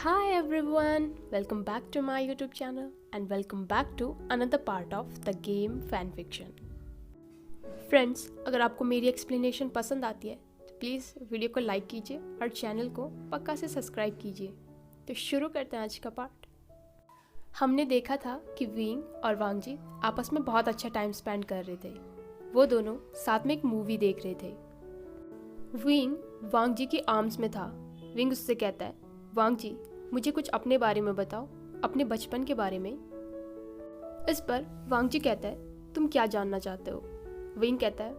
Hi everyone, welcome back to my YouTube channel and welcome back to another part of the game fanfiction. Friends, अगर आपको मेरी explanation पसंद आती है तो प्लीज़ वीडियो को लाइक कीजिए और चैनल को पक्का से सब्सक्राइब कीजिए। तो शुरू करते हैं आज का पार्ट। हमने देखा था कि विंग और वांगजी आपस में बहुत अच्छा टाइम स्पेंड कर रहे थे। वो दोनों साथ में एक मूवी देख रहे थे। विंग वांगजी की आर्म्स में था। विंग उससे कहता है, वांगजी मुझे कुछ अपने बारे में बताओ, अपने बचपन के बारे में। इस पर वांगजी कहता है, तुम क्या जानना चाहते हो? विंग कहता है,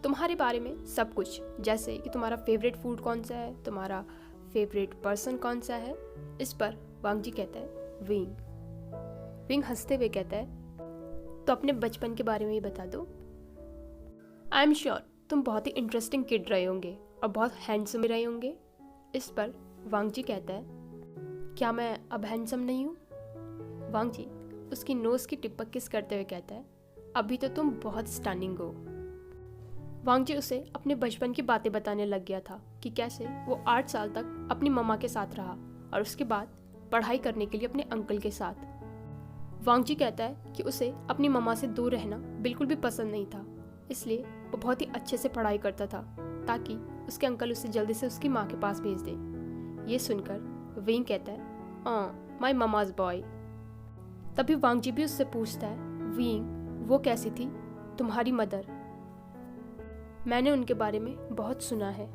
तुम्हारे बारे में सब कुछ, जैसे कि तुम्हारा फेवरेट फूड कौन सा है, तुम्हारा फेवरेट पर्सन कौन सा है। इस पर वांगजी कहता है, विंग हंसते हुए कहता है, तो अपने बचपन के बारे में ही बता दो। आई एम श्योर तुम बहुत ही इंटरेस्टिंग किड रहे होंगे और बहुत हैंडसम रहे होंगे। इस पर वांगजी कहता है, क्या मैं अब हैंडसम नहीं हूँ? वांगजी उसकी नोज़ की टिप पर किस करते हुए कहता है, अभी तो तुम बहुत स्टनिंग हो। वांगजी उसे अपने बचपन की बातें बताने लग गया था कि कैसे वो 8 साल तक अपनी मम्मा के साथ रहा और उसके बाद पढ़ाई करने के लिए अपने अंकल के साथ। वांगजी कहता है कि उसे अपनी मम्मा से दूर रहना बिल्कुल भी पसंद नहीं था, इसलिए वो बहुत ही अच्छे से पढ़ाई करता था ताकि उसके अंकल उसे जल्दी से उसकी माँ के पास भेज दे। ये सुनकर विंग कहता है, माई ममाज बॉय। तभी वांगजी भी उससे पूछता है, विंग वो कैसी थी, तुम्हारी मदर? मैंने उनके बारे में बहुत सुना है।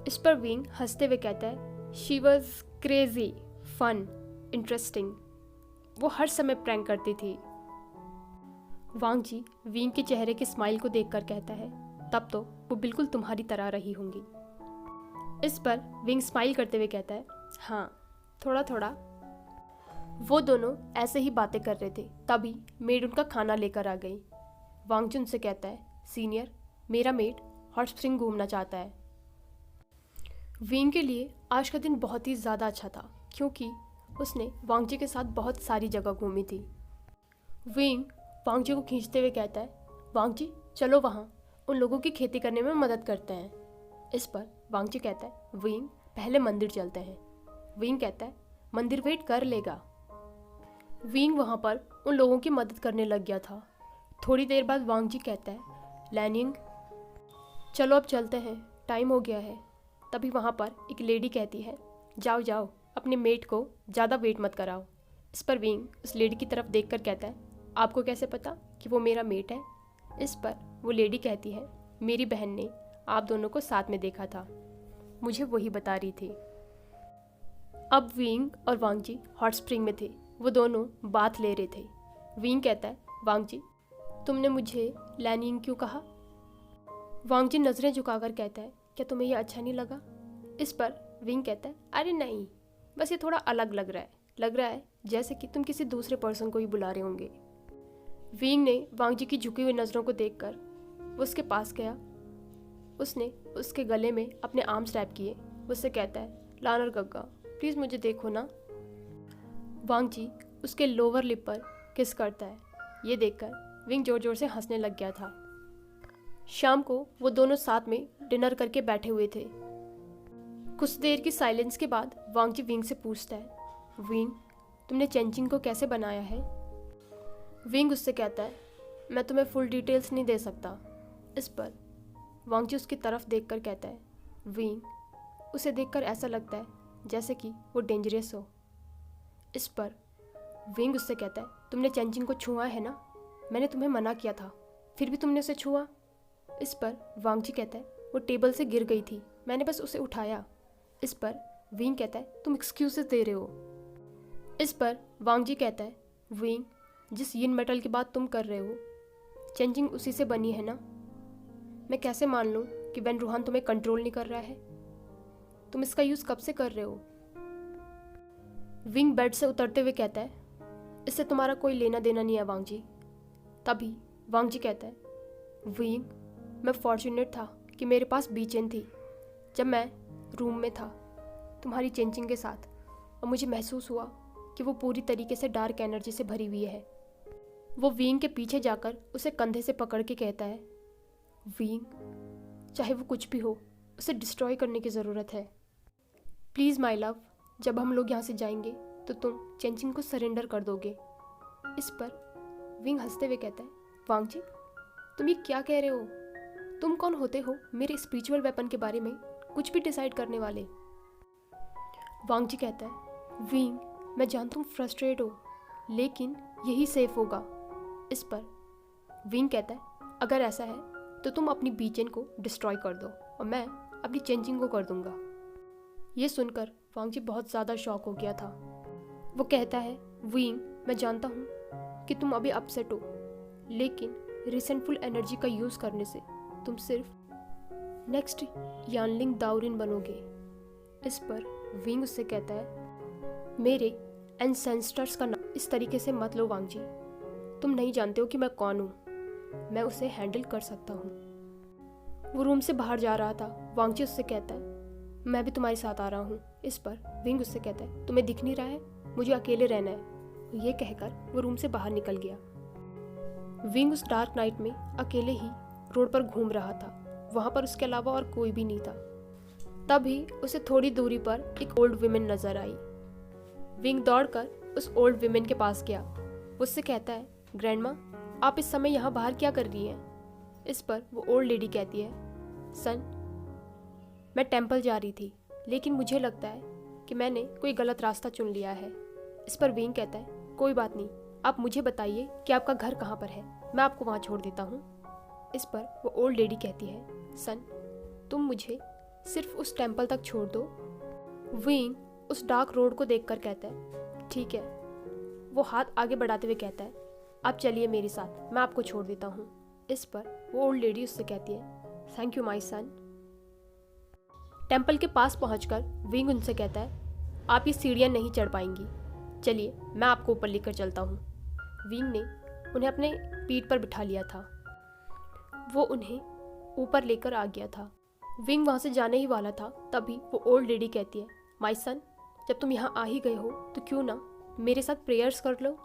इस पर विंग हंसते हुए कहता है, she was crazy, fun, interesting. वो हर समय प्रैंक करती थी। वांगजी विंग के चेहरे के स्माइल को देखकर कहता है, तब तो वो बिल्कुल तुम्हारी तरह रही होंगी। इस पर विंग स्माइल करते हुए कहता है, हाँ थोड़ा थोड़ा। वो दोनों ऐसे ही बातें कर रहे थे, तभी मेड उनका खाना लेकर आ गई। वांगजी उनसे कहता है, सीनियर मेरा मेड हॉट स्प्रिंग घूमना चाहता है। विंग के लिए आज का दिन बहुत ही ज़्यादा अच्छा था क्योंकि उसने वांगजी के साथ बहुत सारी जगह घूमी थी। विंग वांगजी को खींचते हुए कहता है, वांगजी चलो वहाँ उन लोगों की खेती करने में मदद करते हैं। इस पर वांगजी कहता है, विंग पहले मंदिर चलते हैं। विंग कहता है, मंदिर वेट कर लेगा। विंग वहाँ पर उन लोगों की मदद करने लग गया था। थोड़ी देर बाद वांगजी कहता है, लैनिंग चलो अब चलते हैं, टाइम हो गया है। तभी वहाँ पर एक लेडी कहती है, जाओ जाओ अपने मेट को ज़्यादा वेट मत कराओ। इस पर विंग उस लेडी की तरफ देखकर कहता है, आपको कैसे पता कि वो मेरा मेट है? इस पर वो लेडी कहती है, मेरी बहन ने आप दोनों को साथ में देखा था, मुझे वही बता रही थी। अब विंग और वांगजी हॉट स्प्रिंग में थे। वो दोनों बात ले रहे थे। विंग कहता है, वांगजी तुमने मुझे लैनिंग क्यों कहा? वांगजी नज़रें झुकाकर कहता है, क्या तुम्हें यह अच्छा नहीं लगा? इस पर विंग कहता है, अरे नहीं, बस ये थोड़ा अलग लग रहा है जैसे कि तुम किसी दूसरे पर्सन को ही बुला रहे होंगे। विंग ने वांगजी की झुकी हुई नज़रों को देखकर वो उसके पास गया। उसने उसके गले में अपने आर्म्स रैप किए। उससे कहता है, लानर गग्गा प्लीज़ मुझे देखो ना। वांगजी उसके लोअर लिप पर किस करता है। ये देखकर विंग जोर जोर से हंसने लग गया था। शाम को वो दोनों साथ में डिनर करके बैठे हुए थे। कुछ देर की साइलेंस के बाद वांगजी विंग से पूछता है, विंग तुमने चेंचिंग को कैसे बनाया है? विंग उससे कहता है, मैं तुम्हें फुल डिटेल्स नहीं दे सकता। इस पर वांगजी उसकी तरफ देखकर कहता है, विंग उसे देखकर ऐसा लगता है जैसे कि वो डेंजरस हो। इस पर विंग उससे कहता है, तुमने चेंचिंग को छुआ है ना? मैंने तुम्हें मना किया था, फिर भी तुमने उसे छुआ। इस पर वांगजी कहता है, वो टेबल से गिर गई थी, मैंने बस उसे उठाया। इस पर विंग कहता है, तुम एक्सक्यूजेस दे रहे हो। इस पर वांगजी कहता है, विंग जिस यिन मेटल की बात तुम कर रहे हो, चेंजिंग उसी से बनी है ना? मैं कैसे मान लूँ कि वेन रूहान तुम्हें कंट्रोल नहीं कर रहा है? तुम इसका यूज़ कब से कर रहे हो? विंग बेड से उतरते हुए कहता है, इससे तुम्हारा कोई लेना देना नहीं है वांगजी। तभी वांगजी कहता है, विंग मैं फॉर्चुनेट था कि मेरे पास बीचेन थी जब मैं रूम में था तुम्हारी चेंजिंग के साथ, और मुझे महसूस हुआ कि वो पूरी तरीके से डार्क एनर्जी से भरी हुई है। वो विंग के पीछे जाकर उसे कंधे से पकड़ के कहता है, विंग चाहे वो कुछ भी हो उसे डिस्ट्रॉय करने की ज़रूरत है। प्लीज़ माई लव जब हम लोग यहाँ से जाएंगे तो तुम चेंजिंग को सरेंडर कर दोगे। इस पर विंग हंसते हुए कहता है, वांग जी तुम ये क्या कह रहे हो? तुम कौन होते हो मेरे स्पिरिचुअल वेपन के बारे में कुछ भी डिसाइड करने वाले? वांग जी कहता है, विंग मैं जानता हूँ फ्रस्ट्रेट हो, लेकिन यही सेफ होगा। इस पर विंग कहता है, अगर ऐसा है तो तुम अपनी बीचेन को डिस्ट्रॉय कर दो और मैं अपनी चेंजिंग को कर दूंगा। ये सुनकर वांग जी बहुत ज़्यादा शॉक हो गया था। वो कहता है, विंग मैं जानता हूँ कि तुम अभी अपसेट हो, लेकिन रिसेंटफुल एनर्जी का यूज़ करने से तुम सिर्फ नेक्स्ट यानलिंग दाउरिन बनोगे। इस पर विंग उससे कहता है, मेरे एंसेस्टर्स का नाम इस तरीके से मत लो वांग जी, तुम नहीं जानते हो कि मैं कौन हूँ, मैं उसे हैंडल कर सकता हूँ। वो रूम से बाहर जा रहा था। वांग जी उससे कहता है, मैं भी तुम्हारे साथ आ रहा हूँ। इस पर विंग उससे कहता है, तुम्हें दिख नहीं रहा है, मुझे अकेले रहना है। ये कहकर वो रूम से बाहर निकल गया। विंग उस डार्क नाइट में अकेले ही रोड पर घूम रहा था। वहाँ पर उसके अलावा और कोई भी नहीं था। तभी उसे थोड़ी दूरी पर एक ओल्ड विमेन नजर आई। विंग दौड़कर उस ओल्ड विमेन के पास गया। उससे कहता है, ग्रैंडमा आप इस समय यहाँ बाहर क्या कर रही हैं? इस पर वो ओल्ड लेडी कहती है, सन मैं टेंपल जा रही थी, लेकिन मुझे लगता है कि मैंने कोई गलत रास्ता चुन लिया है। इस पर विंग कहता है, कोई बात नहीं, आप मुझे बताइए कि आपका घर कहाँ पर है, मैं आपको वहाँ छोड़ देता हूँ। इस पर वो ओल्ड लेडी कहती है, सन तुम मुझे सिर्फ उस टेंपल तक छोड़ दो। विंग उस डार्क रोड को देखकर कहता है, ठीक है। वो हाथ आगे बढ़ाते हुए कहता है, आप चलिए मेरे साथ, मैं आपको छोड़ देता हूँ। इस पर वो ओल्ड लेडी उससे कहती है, thank you my son. Temple के पास पहुंचकर विंग उनसे कहता है, आप ये सीढ़ियाँ नहीं चढ़ पाएंगी, चलिए मैं आपको ऊपर लेकर चलता हूँ। विंग ने उन्हें अपने पीठ पर बिठा लिया था। वो उन्हें ऊपर लेकर आ गया था। विंग वहाँ से जाने ही वाला था, तभी वो ओल्ड लेडी कहती है, माई सन जब तुम यहाँ आ ही गए हो तो क्यों ना मेरे साथ प्रेयर्स कर लो।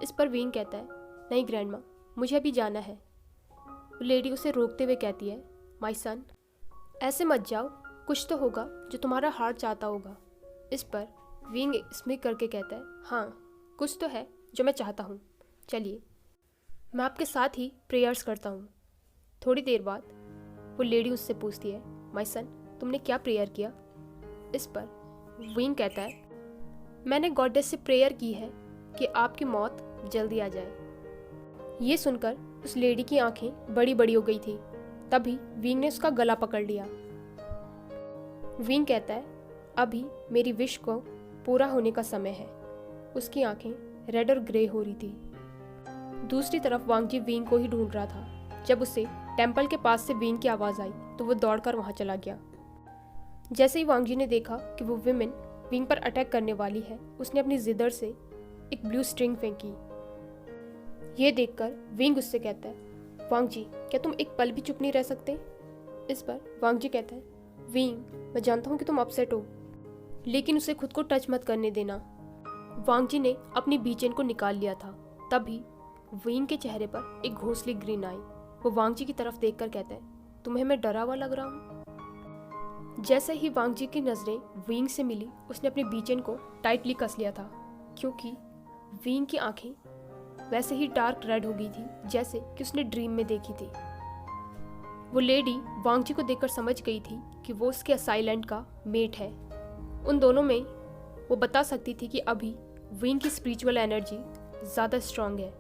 इस पर विंग कहता है, नहीं ग्रैंडमा मुझे अभी जाना है। लेडी उसे रोकते हुए कहती है, माई सन ऐसे मत जाओ, कुछ तो होगा जो तुम्हारा हार्ट चाहता होगा। इस पर विंग स्मिक करके कहता है, हाँ कुछ तो है जो मैं चाहता हूँ, चलिए मैं आपके साथ ही प्रेयर्स करता हूँ। थोड़ी देर बाद वो लेडी उससे पूछती है, माई सन तुमने क्या प्रेयर किया? इस पर विंग कहता है, मैंने गॉडेस से प्रेयर की है कि आपकी मौत जल्दी आ जाए। ये सुनकर उस लेडी की आंखें बड़ी बड़ी हो गई थी। तभी विंग ने उसका गला पकड़ लिया। विंग कहता है, अभी मेरी विश को पूरा होने का समय है। उसकी आंखें रेड और ग्रे हो रही थी। दूसरी तरफ वांग जी विंग को ही ढूंढ रहा था। जब उसे टेंपल के पास से विंग की आवाज़ आई तो वो दौड़कर वहाँ चला गया। जैसे ही वांग जी ने देखा कि वो विमेन विंग पर अटैक करने वाली है, उसने अपनी जिदर से एक ब्लू स्ट्रिंग फेंकी। ये देखकर विंग उससे कहता है, वांग जी क्या तुम एक पल भी चुप नहीं रह सकते? इस पर वांग जी कहता है, विंग मैं जानता हूँ कि तुम अपसेट हो, लेकिन उसे खुद को टच मत करने देना। वांग जी ने अपनी बीचेन को निकाल लिया था। तभी विंग के चेहरे पर एक घोंसली ग्रीन आई। वो वांग जी की तरफ देखकर कहता है, तुम्हें मैं डरा हुआ लग रहा हूँ? जैसे ही वांग जी की नज़रें विंग से मिली, उसने अपनी बीचेन को टाइटली कस लिया था, क्योंकि विंग की आंखें वैसे ही डार्क रेड हो गई थी जैसे कि उसने ड्रीम में देखी थी। वो लेडी वांग जी को देखकर समझ गई थी कि वो उसके असाइलेंट का मेट है। उन दोनों में वो बता सकती थी कि अभी विंग की स्पिरिचुअल एनर्जी ज़्यादा स्ट्रांग है।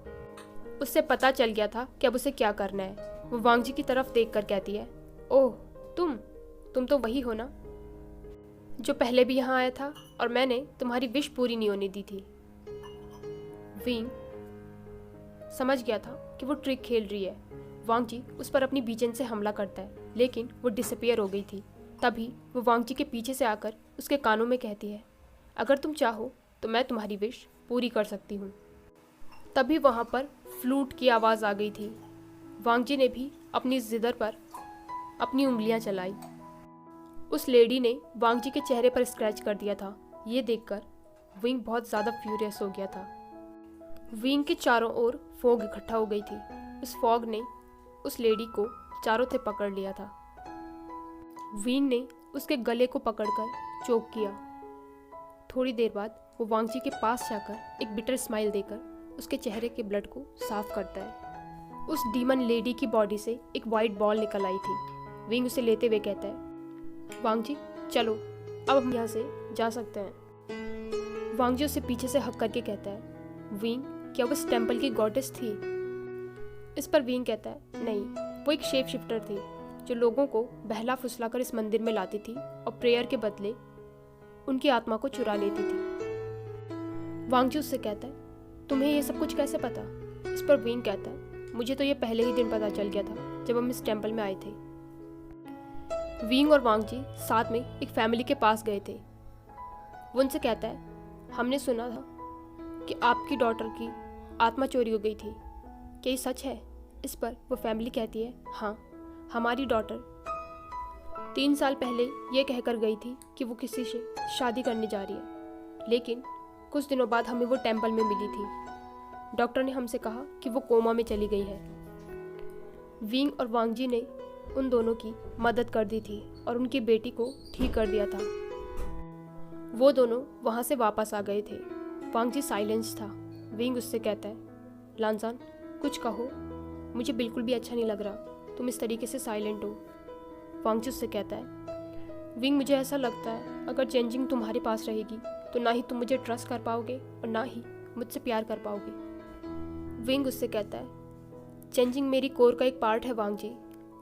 उससे पता चल गया था कि अब उसे क्या करना है। वो वांग जी की तरफ देखकर कहती है, ओह तुम तो वही हो ना जो पहले भी यहाँ आया था और मैंने तुम्हारी विश पूरी नहीं होने दी थी। विंग समझ गया था कि वो ट्रिक खेल रही है। वांग जी उस पर अपनी बीचन से हमला करता है, लेकिन वो डिसअपियर हो गई थी। तभी वो वांग जी के पीछे से आकर उसके कानों में कहती है, अगर तुम चाहो तो मैं तुम्हारी विश पूरी कर सकती हूँ। तभी वहाँ पर फ्लूट की आवाज़ आ गई थी। वांग जी ने भी अपनी जिदर पर अपनी उंगलियाँ चलाई। उस लेडी ने वांग जी के चेहरे पर स्क्रैच कर दिया था। ये देखकर विंग बहुत ज़्यादा फ्यूरियस हो गया था। विंग के चारों ओर फॉग इकट्ठा हो गई थी। उस फॉग ने उस लेडी को चारों से पकड़ लिया था। विंग ने उसके गले को पकड़कर चोक किया। थोड़ी देर बाद वो वांगजी के पास जाकर एक बिटर स्माइल देकर उसके चेहरे के ब्लड को साफ करता है। उस डीमन लेडी की बॉडी से एक वाइट बॉल निकल आई थी। विंग उसे लेते हुए कहता है, वांगजी चलो, अब हम यहाँ से जा सकते हैं। वांगजी उसे पीछे से हक करके कहता है, विंग क्या वो इस टेम्पल की गॉडेस थी? इस पर विंग कहता है, नहीं, वो एक शेप शिफ्टर थी जो लोगों को बहला फुसला कर इस मंदिर में लाती थी और प्रेयर के बदले उनकी आत्मा को चुरा लेती थी। वांगजी उससे कहता है, तुम्हें ये सब कुछ कैसे पता? इस पर विंग कहता है, मुझे तो ये पहले ही दिन पता चल गया था जब हम इस टेम्पल में आए थे। विंग और वांगजी साथ में एक फैमिली के पास गए थे। वो उनसे कहता है, हमने सुना था कि आपकी डॉटर की आत्मा चोरी हो गई थी, क्या ये सच है? इस पर वो फैमिली कहती है, हाँ, हमारी डॉटर 3 साल पहले ये कहकर गई थी कि वो किसी से शादी करने जा रही है, लेकिन कुछ दिनों बाद हमें वो टेम्पल में मिली थी। डॉक्टर ने हमसे कहा कि वो कोमा में चली गई है। विंग और वांगजी ने उन दोनों की मदद कर दी थी और उनकी बेटी को ठीक कर दिया था। वो दोनों वहाँ से वापस आ गए थे। वांगजी साइलेंस था। विंग उससे कहता है, लांजान कुछ कहो, मुझे बिल्कुल भी अच्छा नहीं लग रहा तुम इस तरीके से साइलेंट हो। वांगजी उससे कहता है, विंग मुझे ऐसा लगता है अगर चेंजिंग तुम्हारे पास रहेगी तो ना ही तुम मुझे ट्रस्ट कर पाओगे और ना ही मुझसे प्यार कर पाओगे। विंग उससे कहता है, चेंजिंग मेरी कोर का एक पार्ट है वांगजी।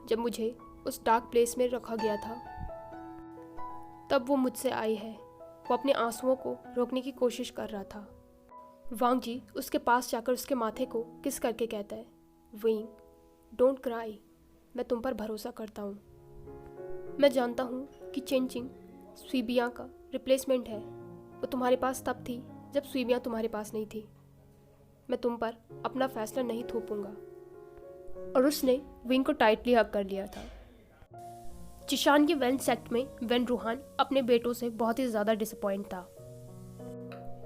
जब मुझे उस डार्क प्लेस में रखा गया था तब वो मुझसे आई है। वो अपने आंसुओं को रोकने की कोशिश कर रहा था। वांगजी उसके पास जाकर उसके माथे को किस करके कहता है, विंग डोंट क्राई, मैं तुम पर भरोसा करता हूँ। मैं जानता हूँ कि चेंजिंग स्वीबिया का रिप्लेसमेंट है। वो तुम्हारे पास तब थी जब स्वीबिया तुम्हारे पास नहीं थी। मैं तुम पर अपना फैसला नहीं थोपूंगा। और उसने विंग को टाइटली हग कर लिया था। चिशान के वेन सेक्ट में वेन रूहान अपने बेटों से बहुत ही ज़्यादा डिसअपॉइंट था,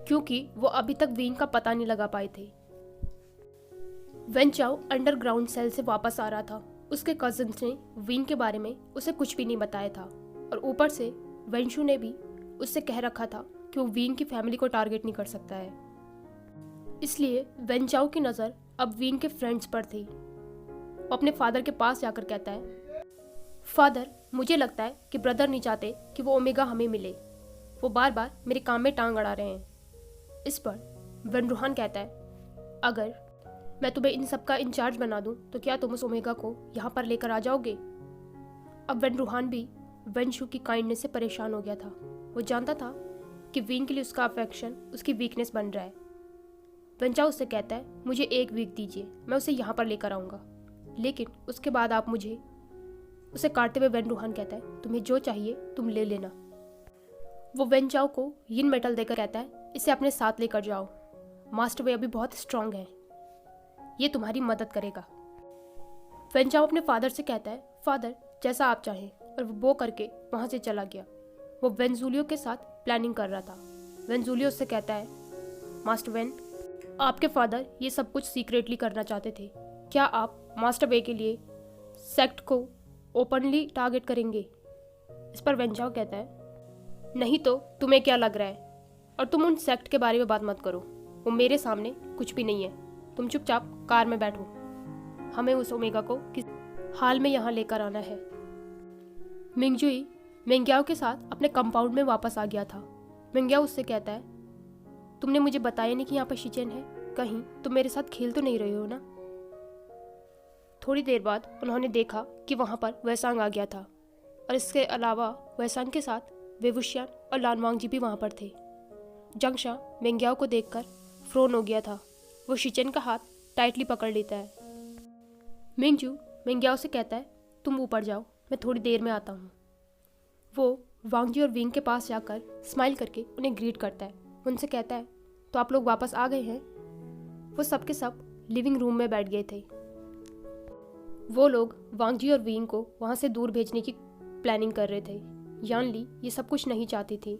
क्योंकि वो अभी तक विंग का पता नहीं लगा पाए थे। वेन चाओ अंडरग्राउंड सेल से वापस आ रहा था। उसके कजिन्स ने विंग के बारे में उसे कुछ भी नहीं बताया था और ऊपर से वेंशु ने भी उससे कह रखा था कि वो विंग की फैमिली को टारगेट नहीं कर सकता है। इसलिए वेन चाओ की नज़र अब विंग के फ्रेंड्स पर थी। वो अपने फादर के पास जाकर कहता है, फादर मुझे लगता है कि ब्रदर नहीं चाहते कि वो ओमेगा हमें मिले। वो बार बार मेरे काम में टांग अड़ा रहे हैं। इस पर वेन रूहान कहता है, अगर मैं तुम्हें इन सब का इंचार्ज बना दूं तो क्या तुम उस ओमेगा को यहाँ पर लेकर आ जाओगे? अब वेन रूहान भी वेंशु की काइंडनेस से परेशान हो गया था। वो जानता था कि विंग के लिए उसका अफेक्शन उसकी वीकनेस बन रहा है। वेंचाओ उससे कहता है, मुझे 1 वीक दीजिए, मैं उसे यहाँ पर लेकर आऊँगा, लेकिन उसके बाद आप मुझे। उसे काटते हुए वेन रूहान कहता है, तुम्हें जो चाहिए तुम ले लेना। वो वेंचाओ को यिन मेटल देकर कहता है, इसे अपने साथ लेकर जाओ। मास्टर वे अभी बहुत स्ट्रांग है, ये तुम्हारी मदद करेगा। वेंचाओ अपने फादर से कहता है, फादर जैसा आप चाहें, और वो बो करके वहाँ से चला गया। वो वेंजुलियो के साथ प्लानिंग कर रहा था। वेंजुलियो उससे कहता है, मास्टर वेन, आपके फादर ये सब कुछ सीक्रेटली करना चाहते थे। क्या आप मास्टर वे के लिए सेक्ट को ओपनली टारगेट करेंगे? इस पर वेंचाओ कहता है, नहीं तो तुम्हें क्या लग रहा है? और तुम उन सेक्ट के बारे में बात मत करो, वो मेरे सामने कुछ भी नहीं है। तुम चुपचाप कार में बैठो, हमें उस ओमेगा को किस हाल में यहाँ लेकर आना है। मिंगजुई मेंग्याओ के साथ अपने कंपाउंड में वापस आ गया था। मेंग्याओ उससे कहता है, तुमने मुझे बताया नहीं कि यहाँ पर शिचेन है, कहीं तुम मेरे साथ खेल तो नहीं रहे हो ना? थोड़ी देर बाद उन्होंने देखा कि वहाँ पर वैसांग आ गया था, और इसके अलावा वैसांग के साथ वेवुशियान और लानवांग जी भी वहाँ पर थे। जंगशा मेंग्याओ को देखकर फ्रोन हो गया था। वो शिचेन का हाथ टाइटली पकड़ लेता है। मिंगजू मेंग्याओ से कहता है, तुम ऊपर जाओ, मैं थोड़ी देर में आता हूँ। वो वांगजी और विंग के पास जाकर स्माइल करके उन्हें ग्रीट करता है। उनसे कहता है, तो आप लोग वापस आ गए हैं? वो सब के सब लिविंग रूम में बैठ गए थे। वो लोग वांगजी और विंग को वहाँ से दूर भेजने की प्लानिंग कर रहे थे। यानली ये सब कुछ नहीं चाहती थी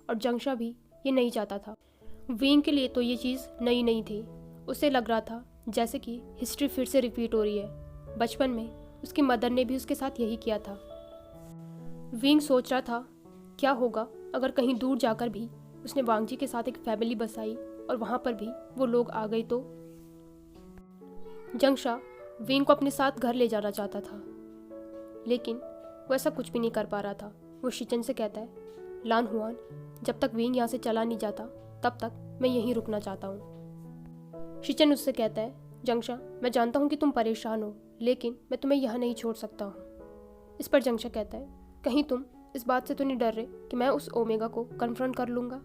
और जंगशा भी ये नहीं चाहता था। विंग के लिए तो ये चीज़ नई नहीं थी। उसे लग रहा था जैसे कि हिस्ट्री फिर से रिपीट हो रही है। बचपन में उसकी मदर ने भी उसके साथ यही किया था। विंग सोच रहा था क्या होगा अगर कहीं दूर जाकर भी उसने वांग जी के साथ एक फैमिली बसाई और वहाँ पर भी वो लोग आ गए तो जंगशा वीन को अपने साथ घर ले जाना चाहता था, लेकिन वो ऐसा कुछ भी नहीं कर पा रहा था। वो शिचन से कहता है, लान हुआन, जब तक वीन यहाँ से चला नहीं जाता तब तक मैं यहीं रुकना चाहता हूँ। शिचन उससे कहता है, जंगशा, मैं जानता हूँ कि तुम परेशान हो, लेकिन मैं तुम्हें यहाँ नहीं छोड़ सकता हूँ। इस पर जंगशा कहता है, कहीं तुम इस बात से तो नहीं डर रहे कि मैं उस ओमेगा को कन्फ्रंट कर लूँगा।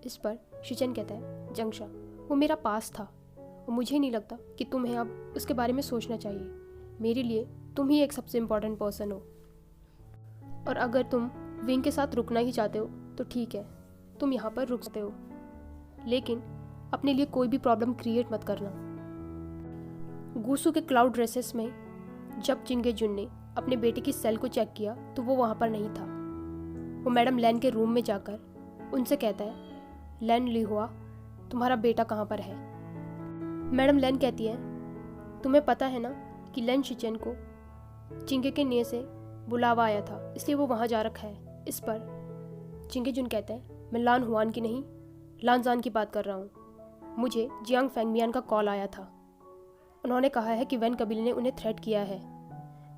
इस पर शिचन कहता है, जंगशा, वो मेरा पास था और मुझे नहीं लगता कि तुम्हें अब उसके बारे में सोचना चाहिए। मेरे लिए तुम ही एक सबसे इम्पोर्टेंट पर्सन हो, और अगर तुम विंग के साथ रुकना ही चाहते हो तो ठीक है, तुम यहाँ पर रुक सकते हो, लेकिन अपने लिए कोई भी प्रॉब्लम क्रिएट मत करना। गूसू के क्लाउड ड्रेसेस में जब चिंगे जुन ने अपने बेटे की सेल को चेक किया तो वो वहाँ पर नहीं था। वो मैडम लैन के रूम में जाकर उनसे कहता है, लैन लिहुआ, तुम्हारा बेटा कहाँ पर है? मैडम लैन कहती है, तुम्हें पता है ना कि लैन शिचन को चिंगे के निये से बुलावा आया था, इसलिए वो वहाँ जा रखा है। इस पर चिंगे जुन कहता है, मैं लान हुआन की नहीं, लान जान की बात कर रहा हूँ। मुझे जियांग फेंगमियान का कॉल आया था। उन्होंने कहा है कि वैन कबीले ने उन्हें थ्रेट किया है।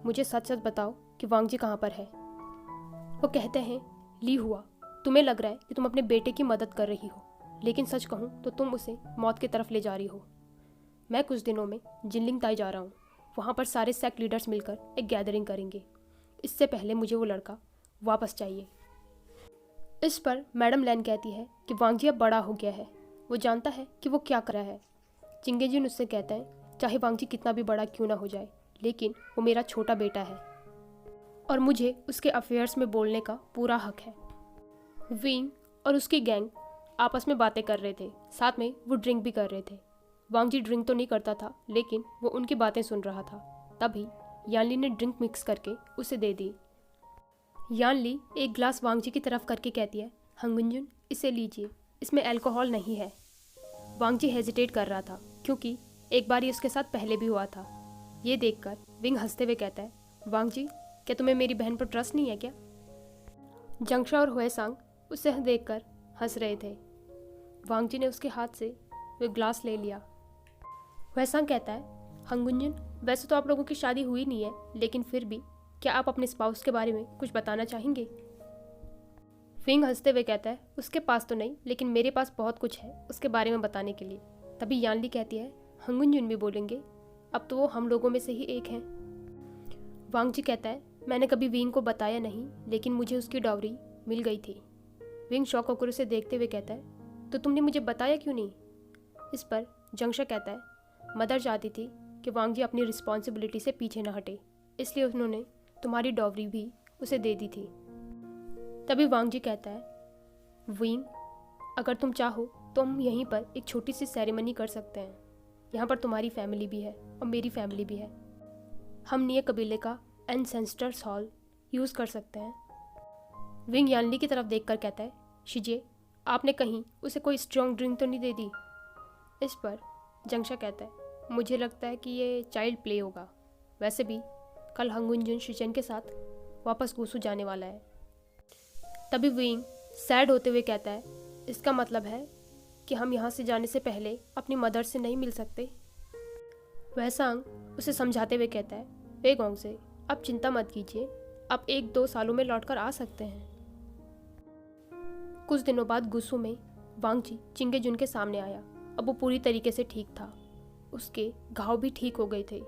मुझे सच सच बताओ कि वांग जी कहाँ पर है? वो कहते हैं, ली हुआ, तुम्हें लग रहा है कि तुम अपने बेटे की मदद कर रही हो, लेकिन सच कहूँ तो तुम उसे मौत की तरफ ले जा रही हो। मैं कुछ दिनों में जिनलिंग ताई जा रहा हूँ। वहाँ पर सारे सेक्ट लीडर्स मिलकर एक गैदरिंग करेंगे। इससे पहले मुझे वो लड़का वापस चाहिए। इस पर मैडम लैन कहती है कि वांग जी अब बड़ा हो गया है, वो जानता है कि वो क्या कर रहा है। चिंगे जिन उससे कहता है, चाहे वांग जी कितना भी बड़ा क्यों ना हो जाए, लेकिन वो मेरा छोटा बेटा है और मुझे उसके अफेयर्स में बोलने का पूरा हक है। विंग और उसकी गैंग आपस में बातें कर रहे थे, साथ में वो ड्रिंक भी कर रहे थे। वांग जी ड्रिंक तो नहीं करता था, लेकिन वो उनकी बातें सुन रहा था। तभी यानली ने ड्रिंक मिक्स करके उसे दे दी। यानली एक ग्लास वांग जी की तरफ करके कहती है, हंगुंजुन, इसे लीजिए, इसमें अल्कोहल नहीं है। वांग जी हेजिटेट कर रहा था क्योंकि एक बार ये उसके साथ पहले भी हुआ था। ये देखकर विंग हंसते हुए कहता है, वांग जी, क्या तुम्हें मेरी बहन पर ट्रस्ट नहीं है क्या? जंगशा और हुएसांग उसे देखकर हंस रहे थे। वांग जी ने उसके हाथ से वो ग्लास ले लिया। हुएसांग कहता है, हंगुंजुन, वैसे तो आप लोगों की शादी हुई नहीं है, लेकिन फिर भी क्या आप अपने स्पाउस के बारे में कुछ बताना चाहेंगे? विंग हंसते हुए कहता है, उसके पास तो नहीं, लेकिन मेरे पास बहुत कुछ है उसके बारे में बताने के लिए। तभी यानली कहती है, हंगुंजुन भी बोलेंगे, अब तो वो हम लोगों में से ही एक हैं। वांग जी कहता है, मैंने कभी विंग को बताया नहीं, लेकिन मुझे उसकी डॉवरी मिल गई थी। विंग शौक होकर उसे देखते हुए कहता है, तो तुमने मुझे बताया क्यों नहीं? इस पर जंगशा कहता है, मदर चाहती थी कि वांग जी अपनी रिस्पॉन्सिबिलिटी से पीछे न हटे, इसलिए उन्होंने तुम्हारी डॉवरी भी उसे दे दी थी। तभी वांग जी कहता है, विंग, अगर तुम चाहो तो हम यहीं पर एक छोटी सी सेरेमनी कर सकते हैं। यहाँ पर तुम्हारी फैमिली भी है और मेरी फैमिली भी है। हम निये कबीले का एंसेस्टर्स हॉल यूज़ कर सकते हैं। विंग यानली की तरफ देखकर कहता है, शिजे, आपने कहीं उसे कोई स्ट्रॉन्ग ड्रिंक तो नहीं दे दी? इस पर जंगशा कहता है, मुझे लगता है कि ये चाइल्ड प्ले होगा। वैसे भी कल हंगुंजुन शिचन के साथ वापस गूसू जाने वाला है। तभी विंग सैड होते हुए कहता है, इसका मतलब है कि हम यहाँ से जाने से पहले अपनी मदर से नहीं मिल सकते? वहसांग उसे समझाते हुए कहता है, वे गोंग से, आप चिंता मत कीजिए, आप 1-2 सालों में लौटकर आ सकते हैं। कुछ दिनों बाद गुसू में वांग जी चिंगे जुन के सामने आया। अब वो पूरी तरीके से ठीक था, उसके घाव भी ठीक हो गए थे।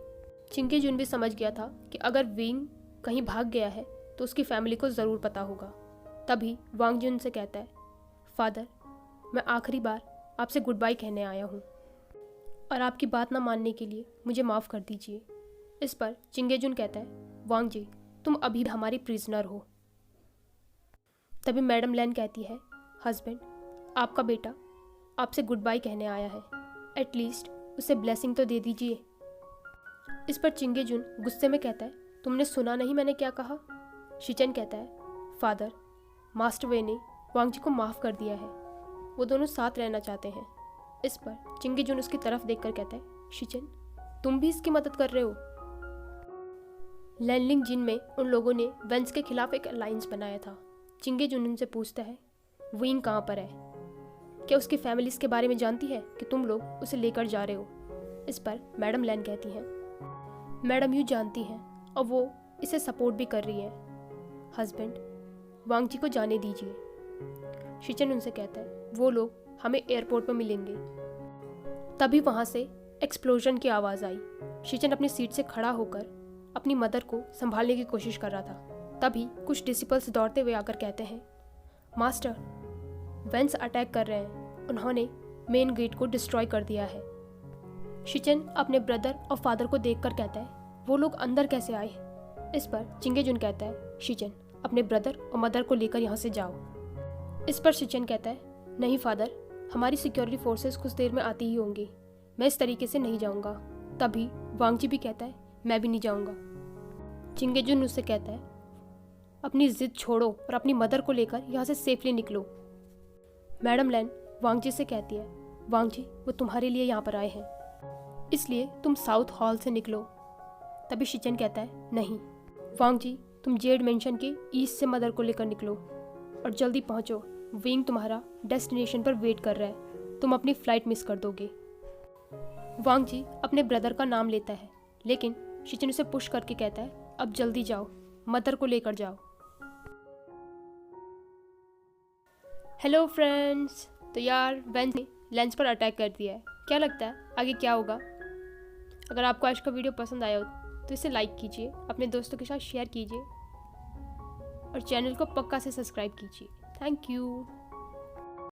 चिंगे जुन भी समझ गया था कि अगर विंग कहीं भाग गया है तो उसकी फैमिली को ज़रूर पता होगा। तभी वांग जुन से कहता है, फादर, मैं आखिरी बार आपसे गुड बाय कहने आया हूँ और आपकी बात ना मानने के लिए मुझे माफ़ कर दीजिए। इस पर चिंगे जुन कहता है, वांग जी, तुम अभी भी हमारी प्रिजनर हो। तभी मैडम लैन कहती है, हस्बैंड, आपका बेटा आपसे गुड बाय कहने आया है, एटलीस्ट उसे ब्लेसिंग तो दे दीजिए। इस पर चिंगे जुन गुस्से में कहता है, तुमने सुना नहीं मैंने क्या कहा? शिचन कहता है, फादर, मास्टर वे ने वांग जी को माफ़ कर दिया है, वो दोनों साथ रहना चाहते हैं। इस पर चिंगे जुन उसकी तरफ देखकर कहता है, शिचन, तुम भी इसकी मदद कर रहे हो? लैनलिंग जिन में उन लोगों ने वेंस के खिलाफ एक अलायंस बनाया था। चिंगे जुन उनसे पूछता है, विंग कहाँ पर है? क्या उसकी फैमिली इसके बारे में जानती है कि तुम लोग उसे लेकर जा रहे हो? इस पर मैडम लैन कहती हैं, मैडम यूँ जानती हैं और वो इसे सपोर्ट भी कर रही है। हस्बैंड, वांग जी को जाने दीजिए। शिचन उनसे कहता है, वो लोग हमें एयरपोर्ट पर मिलेंगे। तभी वहाँ से एक्सप्लोजन की आवाज़ आई। शिचन अपनी सीट से खड़ा होकर अपनी मदर को संभालने की कोशिश कर रहा था। तभी कुछ डिसिपल्स दौड़ते हुए आकर कहते हैं, मास्टर, वेंस अटैक कर रहे हैं, उन्होंने मेन गेट को डिस्ट्रॉय कर दिया है। शिचन अपने ब्रदर और फादर को देखकर कहता है, वो लोग अंदर कैसे आए? इस पर चिंगेजुन कहता है, शिचन, अपने ब्रदर और मदर को लेकर यहाँ से जाओ। इस पर शिचन कहता है, नहीं फादर, हमारी सिक्योरिटी फोर्सेस कुछ देर में आती ही होंगी, मैं इस तरीके से नहीं जाऊँगा। तभी वांग जी भी कहता है, मैं भी नहीं जाऊँगा। चिंगेजुन उससे कहता है, अपनी जिद छोड़ो और अपनी मदर को लेकर यहाँ से सेफली निकलो। मैडम लैन वांग जी से कहती है, वांग जी, वो तुम्हारे लिए यहाँ पर आए हैं, इसलिए तुम साउथ हॉल से निकलो। तभी शिचन कहता है, नहीं वांग जी, तुम जेड मेंशन के ईस्ट से मदर को लेकर निकलो और जल्दी पहुँचो, विंग तुम्हारा डेस्टिनेशन पर वेट कर रहा है, तुम अपनी फ्लाइट मिस कर दोगे। वांग जी अपने ब्रदर का नाम लेता है, लेकिन शिचन उसे पुश करके कहता है, अब जल्दी जाओ, मदर को लेकर जाओ। हेलो फ्रेंड्स, तो यार वेंस ने लेंस पर अटैक कर दिया है, क्या लगता है आगे क्या होगा? अगर आपको आज का वीडियो पसंद आया हो तो इसे लाइक कीजिए, अपने दोस्तों के साथ शेयर कीजिए और चैनल को पक्का से सब्सक्राइब कीजिए। Thank you.